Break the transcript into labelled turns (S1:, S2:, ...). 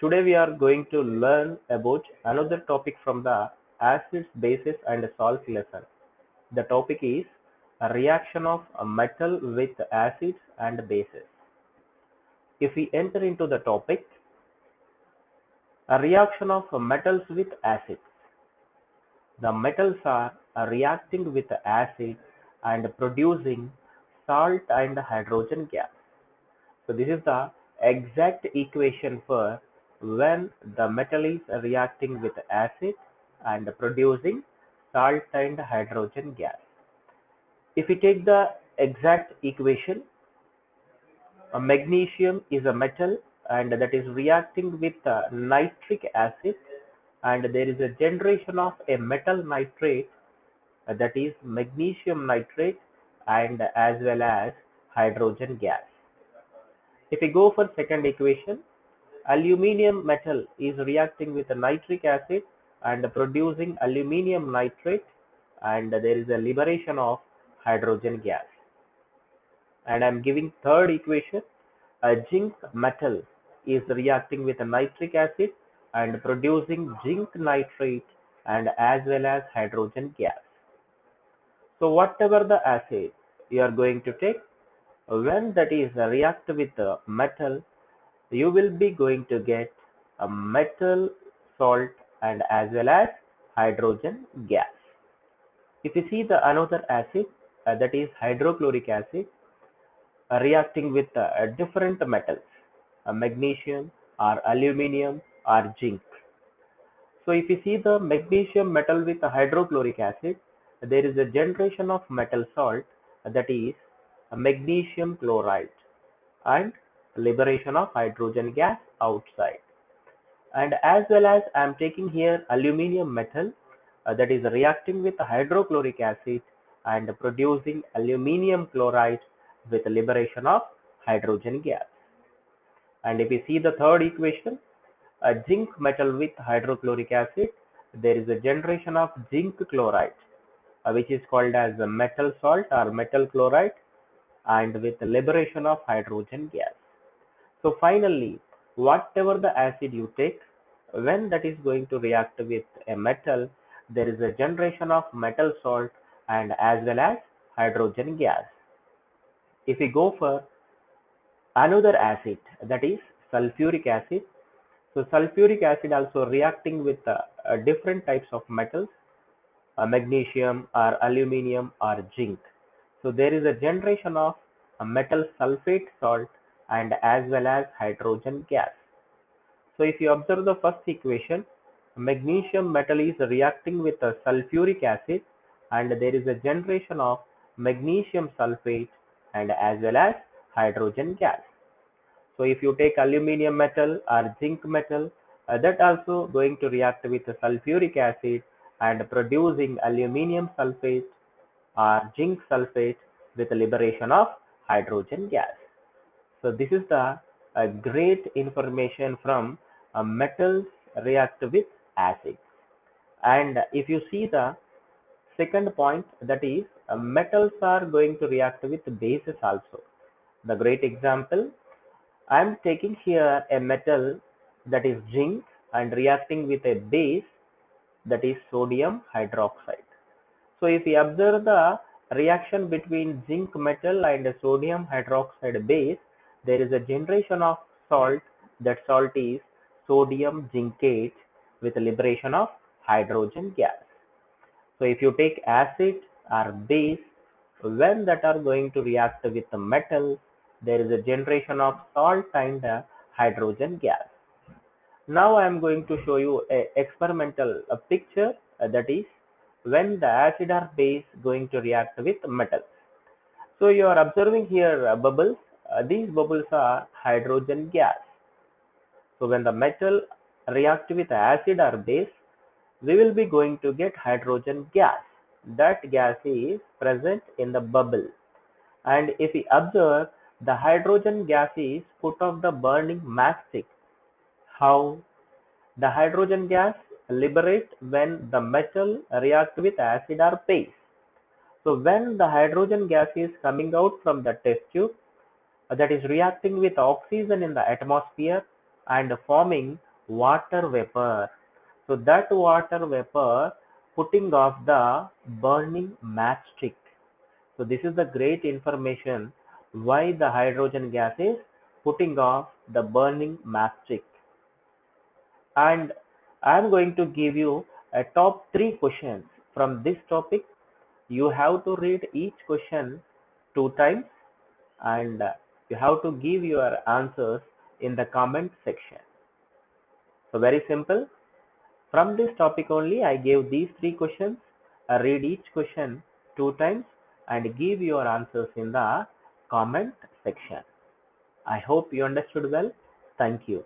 S1: Today we are going to learn about another topic from the acids, bases and salts lesson. The topic is a reaction of a metal with acids and bases. If we enter into the topic, a reaction of metals with acids. The metals are reacting with acid and producing salt and hydrogen gas. So this is the exact equation for when the metal is reacting with acid and producing salt and hydrogen gas. If we take the exact equation, a magnesium is a metal and that is reacting with nitric acid, and there is a generation of a metal nitrate, that is magnesium nitrate, and as well as hydrogen gas. If we go for second equation, aluminium metal is reacting with nitric acid and producing aluminium nitrate, and there is a liberation of hydrogen gas. And I am giving third equation, a zinc metal is reacting with nitric acid and producing zinc nitrate and as well as hydrogen gas. So whatever the acid you are going to take, when that is react with the metal, you will be going to get a metal salt and as well as hydrogen gas. If you see the another acid, that is hydrochloric acid, reacting with different metals, magnesium or aluminium or zinc. So if you see the magnesium metal with hydrochloric acid, there is a generation of metal salt, that is magnesium chloride, and liberation of hydrogen gas outside. And as well as I am taking here aluminium metal, that is reacting with hydrochloric acid and producing aluminium chloride with liberation of hydrogen gas. And if you see the third equation, a zinc metal with hydrochloric acid, there is a generation of zinc chloride, which is called as the metal salt or metal chloride, and with liberation of hydrogen gas. So finally, whatever the acid you take, when that is going to react with a metal, there is a generation of metal salt and as well as hydrogen gas. If we go for another acid, that is sulfuric acid. So sulfuric acid also reacting with different types of metals, magnesium or aluminium or zinc. So there is a generation of a metal sulfate salt and as well as hydrogen gas. So if you observe the first equation, magnesium metal is reacting with a sulfuric acid and there is a generation of magnesium sulfate and as well as hydrogen gas. So if you take aluminium metal or zinc metal, that also going to react with a sulfuric acid and producing aluminium sulfate or zinc sulfate with liberation of hydrogen gas. So this is the great information from metals react with acids. And if you see the second point, that is metals are going to react with bases also. The great example, I am taking here a metal that is zinc and reacting with a base, that is sodium hydroxide. So if we observe the reaction between zinc metal and sodium hydroxide base, there is a generation of salt. That salt is sodium zincate with liberation of hydrogen gas. So if you take acid or base, when that are going to react with the metal, there is a generation of salt and hydrogen gas. Now I am going to show you a experimental picture, that is when the acid or base going to react with metal. So you are observing here bubbles. These bubbles are hydrogen gas. So when the metal react with acid or base, we will be going to get hydrogen gas. That gas is present in the bubble. And if we observe, the hydrogen gas is put off the burning matchstick. How? The hydrogen gas liberate when the metal react with acid or base. So when the hydrogen gas is coming out from the test tube, that is reacting with oxygen in the atmosphere and forming water vapor. So that water vapor putting off the burning matchstick. So this is the great information why the hydrogen gas is putting off the burning matchstick. And I am going to give you a top 3 questions from this topic. You have to read each question 2 times, and you have to give your answers in the comment section. So very simple. From this topic only I gave these 3 questions. Read each question 2 times and give your answers in the comment section. I hope you understood well. Thank you.